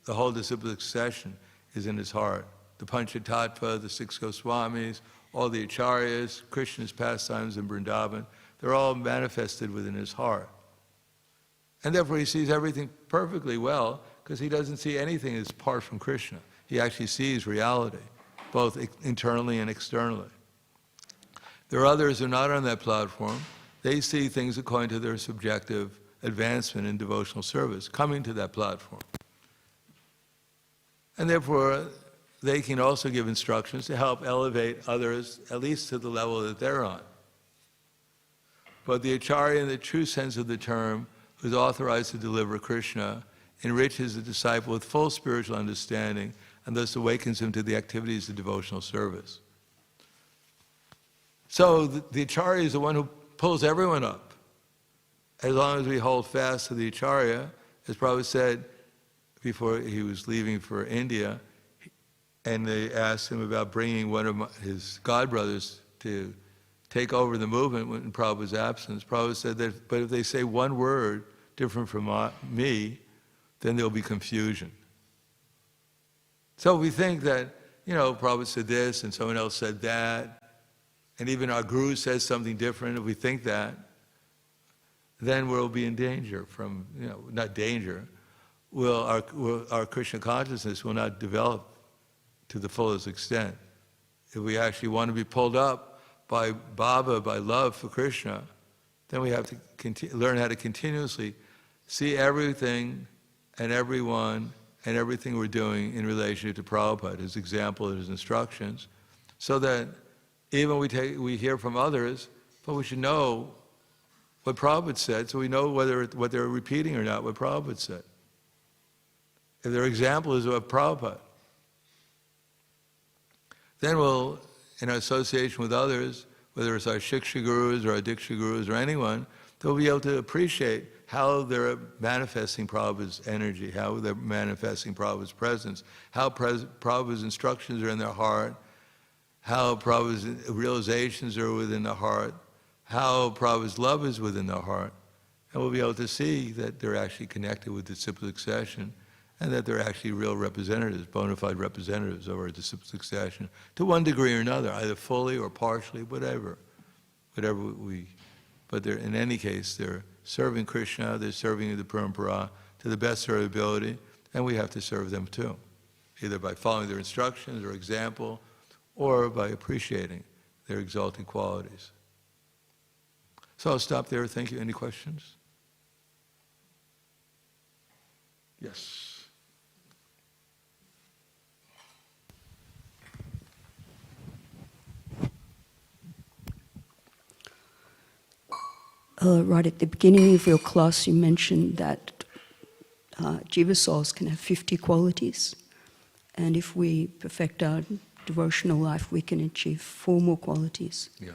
The whole disciplic succession is in his heart. The Panchatattva, the six Goswamis, all the Acharyas, Krishna's pastimes in Vrindavan, they're all manifested within his heart. And therefore he sees everything perfectly well, because he doesn't see anything as apart from Krishna. He actually sees reality, both internally and externally. There are others who are not on that platform. They see things according to their subjective advancement in devotional service, coming to that platform. And therefore, they can also give instructions to help elevate others, at least to the level that they're on. But the Acharya, in the true sense of the term, who is authorized to deliver Krishna, enriches the disciple with full spiritual understanding and thus awakens him to the activities of devotional service. So the Acharya is the one who pulls everyone up. As long as we hold fast to the Acharya, as Prabhupada said before he was leaving for India, and they asked him about bringing one of his godbrothers to take over the movement in Prabhupada's absence. Prabhupada said that, but if they say one word different from me, then there'll be confusion. So we think that, Prabhupada said this and someone else said that, and even our guru says something different. If we think that, then we'll be in danger from, not danger, our Krishna consciousness will not develop to the fullest extent. If we actually want to be pulled up by Baba, by love for Krishna, then we have to learn how to continuously see everything and everyone and everything we're doing in relation to Prabhupada, his example and his instructions, so that even we hear from others, but we should know what Prabhupada said, so we know what they're repeating or not, what Prabhupada said. If their example is of Prabhupada, then we'll, in our association with others, whether it's our Shiksha Gurus or our Diksha Gurus or anyone, they'll be able to appreciate how they're manifesting Prabhupada's energy, how they're manifesting Prabhupada's presence, how Prabhupada's instructions are in their heart, how Prabhupada's realizations are within the heart, how Prabhupada's love is within their heart. And we'll be able to see that they're actually connected with the disciplic succession and that they're actually real representatives, bona fide representatives of our disciplic succession, to one degree or another, either fully or partially, whatever but they're, in any case, they're serving Krishna, they're serving the Parampara to the best of their ability, and we have to serve them too, either by following their instructions or example, or by appreciating their exalted qualities. So I'll stop there. Thank you. Any questions? Yes. Right at the beginning of your class, you mentioned that jiva souls can have 50 qualities, and if we perfect our devotional life, we can achieve 4 more qualities. Yeah.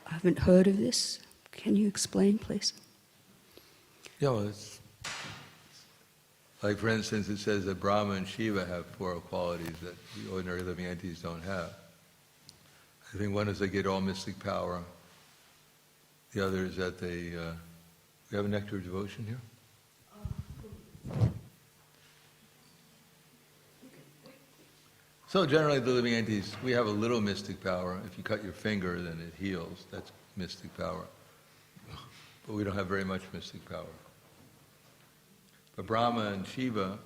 I haven't heard of this. Can you explain, please? Yeah, well, it's like, for instance, it says that Brahma and Shiva have 4 qualities that the ordinary living entities don't have. I think one is they get all mystic power. The other is that they... we have a nectar of devotion here? So generally the living entities, we have a little mystic power. If you cut your finger, then it heals. That's mystic power. But we don't have very much mystic power. But Brahma and Shiva,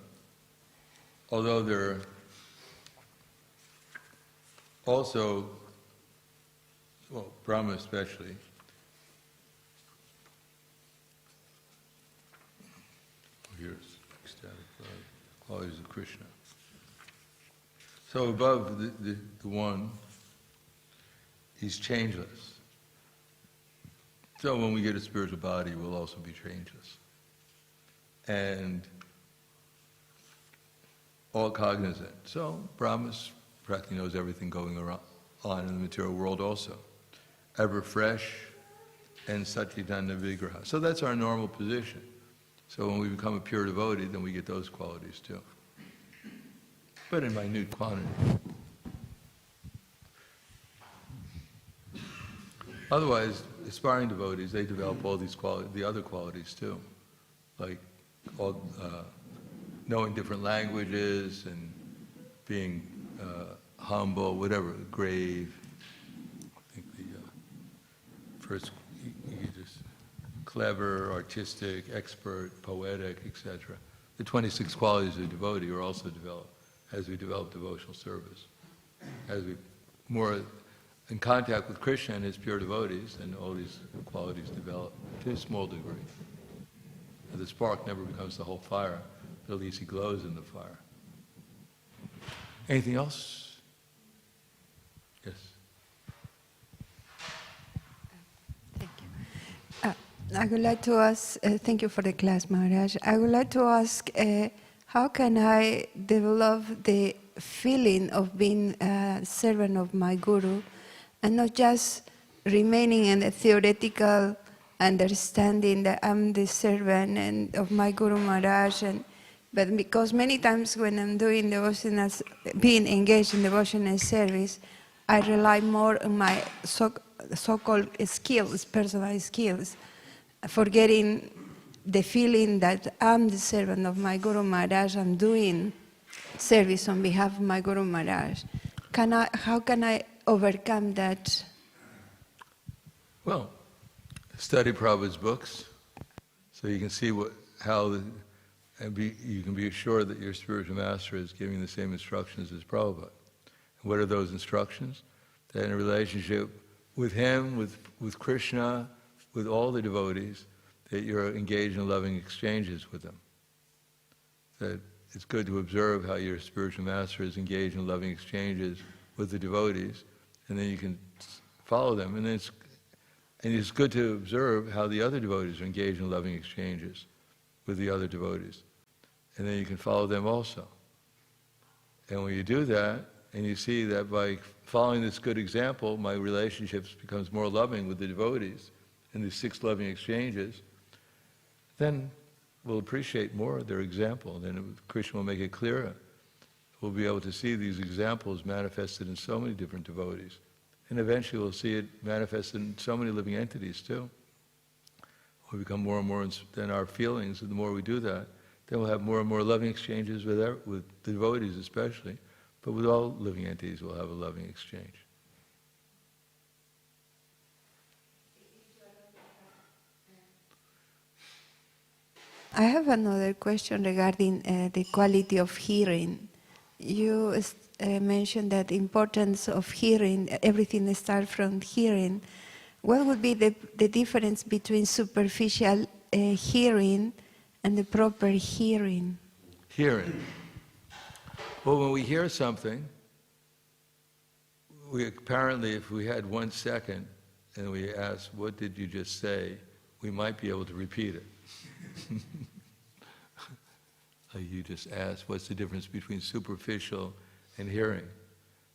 although they're also, well, Brahma especially, here's ecstatic qualities of Krishna. So above the one, he's changeless. So when we get a spiritual body, we'll also be changeless. And all cognizant. So Brahma's practically knows everything going on in the material world also. Ever fresh and Satchitana Vigraha. So that's our normal position. So when we become a pure devotee, then we get those qualities too. But in minute quantity. Otherwise, aspiring devotees, they develop all these qualities, the other qualities too. Like all, knowing different languages and being humble, whatever, grave. I think the first, you just clever, artistic, expert, poetic, etc. The 26 qualities of devotee are also developed as we develop devotional service. As we more in contact with Krishna and his pure devotees, and all these qualities develop to a small degree. The spark never becomes the whole fire, but at least he glows in the fire. Anything else? Yes. Thank you. I would like to ask, thank you for the class, Maharaj. I would like to ask, how can I develop the feeling of being a servant of my Guru and not just remaining in the theoretical understanding that I'm the servant of my Guru Maharaj, but because many times when I'm doing devotional, being engaged in devotional service, I rely more on my so-called skills, personal skills, forgetting the feeling that I'm the servant of my Guru Maharaj, I'm doing service on behalf of my Guru Maharaj. How can I overcome that? Well, study Prabhupada's books, so you can see you can be assured that your spiritual master is giving the same instructions as Prabhupada. And what are those instructions? That in a relationship with him, with Krishna, with all the devotees, that you're engaged in loving exchanges with them. That it's good to observe how your spiritual master is engaged in loving exchanges with the devotees, and then you can follow them. And it's good to observe how the other devotees are engaged in loving exchanges with the other devotees. And then you can follow them also. And when you do that, and you see that by following this good example, my relationships becomes more loving with the devotees in these 6 loving exchanges, then we'll appreciate more their example. Then Krishna will make it clearer. We'll be able to see these examples manifested in so many different devotees. And eventually we'll see it manifested in so many living entities too. We'll become more and more in our feelings, and the more we do that, then we'll have more and more loving exchanges with the devotees especially, but with all living entities we'll have a loving exchange. I have another question regarding the quality of hearing. You mentioned that the importance of hearing, everything starts from hearing. What would be the difference between superficial hearing and the proper hearing? Hearing. Well, when we hear something, apparently if we had 1 second and we asked, what did you just say, we might be able to repeat it. You just asked, what's the difference between superficial and hearing?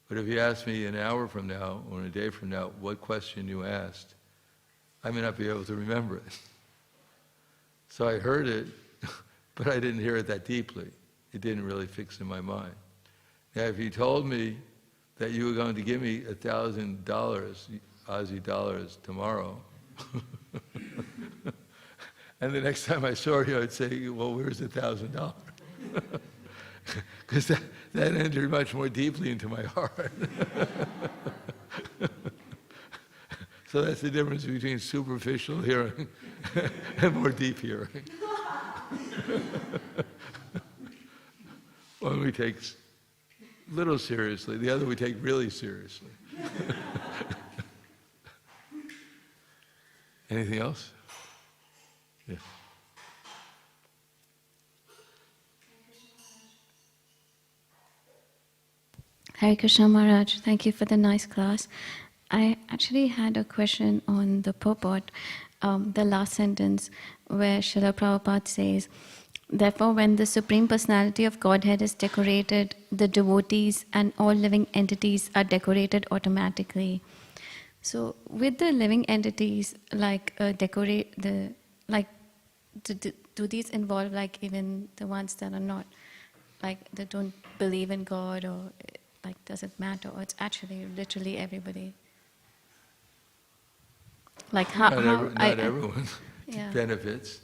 But if you ask me an hour from now or a day from now what question you asked, I may not be able to remember it. So I heard it, but I didn't hear it that deeply. It didn't really fix in my mind. Now, if you told me that you were going to give me $1,000 Aussie dollars tomorrow, and the next time I saw you, I'd say, well, where's the $1,000? Because that entered much more deeply into my heart. So that's the difference between superficial hearing and more deep hearing. One we take little seriously, the other we take really seriously. Anything else? Yes. Hare Krishna Maharaj, thank you for the nice class. I actually had a question on the purport, the last sentence where Srila Prabhupada says, therefore when the Supreme Personality of Godhead is decorated, the devotees and all living entities are decorated automatically. So with the living entities, like do these involve like even the ones that are not, like they don't believe in God, or like does it matter, or it's actually literally everybody? Like how? Not everyone yeah. benefits.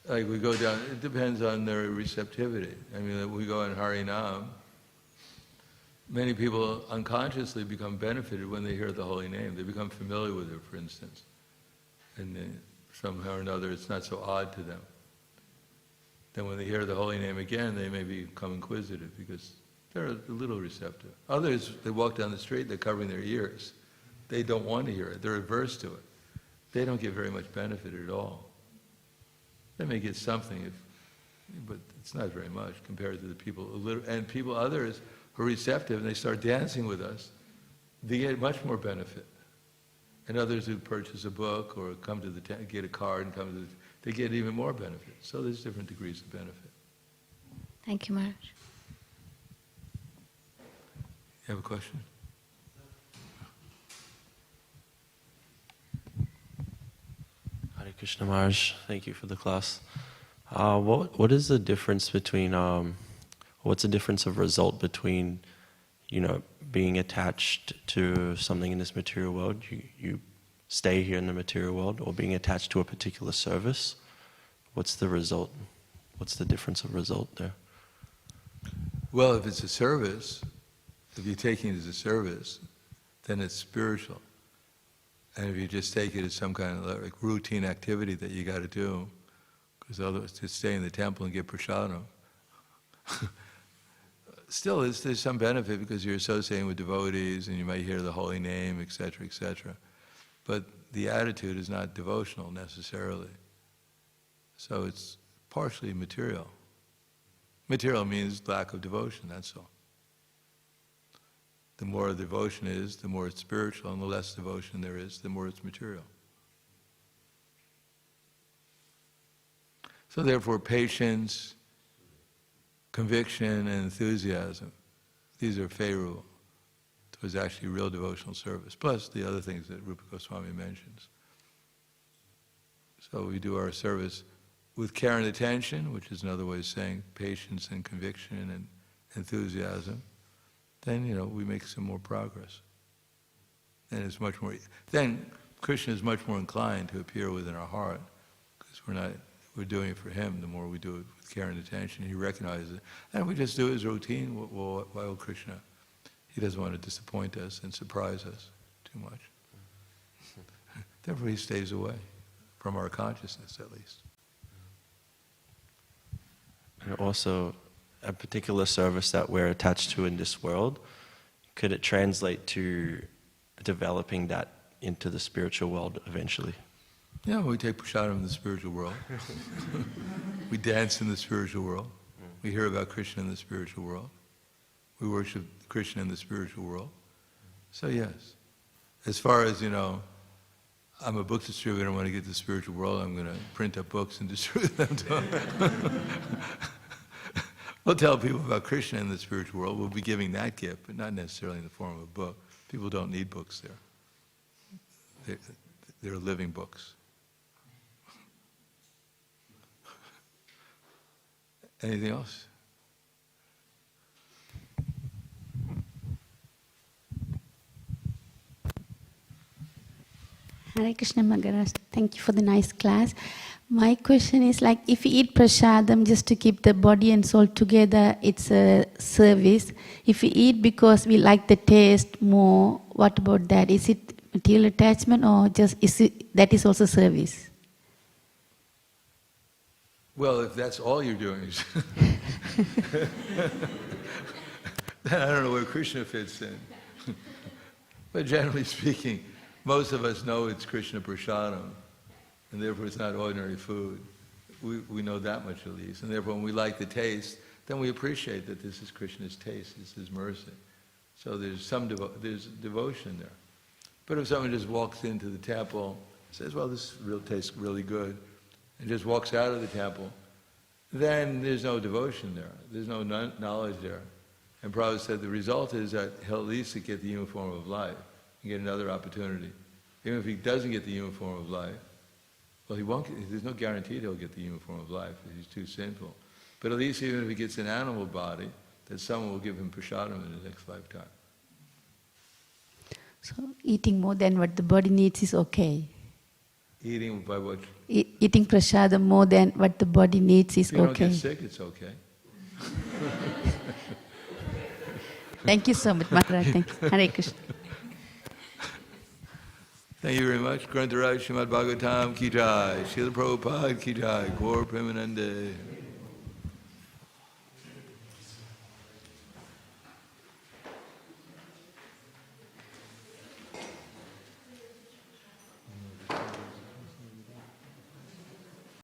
Like we go down, it depends on their receptivity. I mean, we go in Harinam, many people unconsciously become benefited when they hear the holy name. They become familiar with it, for instance. And somehow or another, it's not so odd to them. Then when they hear the holy name again, they may become inquisitive because they're a little receptive. Others, they walk down the street, they're covering their ears. They don't want to hear it. They're averse to it. They don't get very much benefit at all. They may get something, but it's not very much compared to the people. Others who are receptive and they start dancing with us, they get much more benefit. And others who purchase a book or come to get a card and come to they get even more benefit. So there's different degrees of benefit. Thank you, Maharaj. You have a question? Hare Krishna Maharaj, thank you for the class. What is the difference between, what's the difference of result between, being attached to something in this material world, you stay here in the material world, or being attached to a particular service? What's the result? What's the difference of result there? Well, if it's a service, if you're taking it as a service, then it's spiritual. And if you just take it as some kind of like routine activity that you got to do, because otherwise to stay in the temple and get prasadam, still there's some benefit because you're associating with devotees and you might hear the holy name, etc., etc. But the attitude is not devotional necessarily. So it's partially material. Material means lack of devotion, that's all. The more devotion is, the more it's spiritual, and the less devotion there is, the more it's material. So therefore, patience, conviction, and enthusiasm, these are favorable towards actually real devotional service, plus the other things that Rupa Goswami mentions. So we do our service with care and attention, which is another way of saying patience and conviction and enthusiasm. Then, we make some more progress. Then Krishna is much more inclined to appear within our heart, because we're doing it for him. The more we do it with care and attention, he recognizes it. And we just do it as routine. Why will Krishna? He doesn't want to disappoint us and surprise us too much. Therefore, he stays away from our consciousness, at least. And also, a particular service that we're attached to in this world, could it translate to developing that into the spiritual world eventually? Yeah, we take prasadam in the spiritual world. We dance in the spiritual world. We hear about Krishna in the spiritual world. We worship Krishna in the spiritual world. So yes, as far as, I'm a book distributor, I want to get to the spiritual world, I'm going to print up books and distribute them to them. We'll tell people about Krishna in the spiritual world. We'll be giving that gift, but not necessarily in the form of a book. People don't need books there. They're living books. Anything else? Hare Krishna Maharaj, thank you for the nice class. My question is like, if we eat prasadam just to keep the body and soul together, it's a service. If we eat because we like the taste more, what about that? Is it material attachment or just that is also service? Well, if that's all you're doing, then I don't know where Krishna fits in. But generally speaking, most of us know it's Krishna Prasadam, and therefore it's not ordinary food. We know that much at least. And therefore when we like the taste, then we appreciate that this is Krishna's taste, this is His mercy. So there's there's devotion there. But if someone just walks into the temple, says, well, this tastes really good, and just walks out of the temple, then there's no devotion there. There's no knowledge there. And Prabhupada said the result is that he'll at least get the uniform of life and get another opportunity. Even if he doesn't get the uniform of life, well, he won't. There's no guarantee he'll get the uniform of life because he's too sinful. But at least even if he gets an animal body, that someone will give him prasadam in his next lifetime. So eating more than what the body needs is okay. Eating by what? Eating prasadam more than what the body needs is If you okay. don't get sick, it's okay. Thank you so much, Maharaj. Thank you. Hare Krishna. Thank you very much. Śrīmad Bhāgavatam ki jai. Srila Prabhupada ki jai. Gaur Premanande.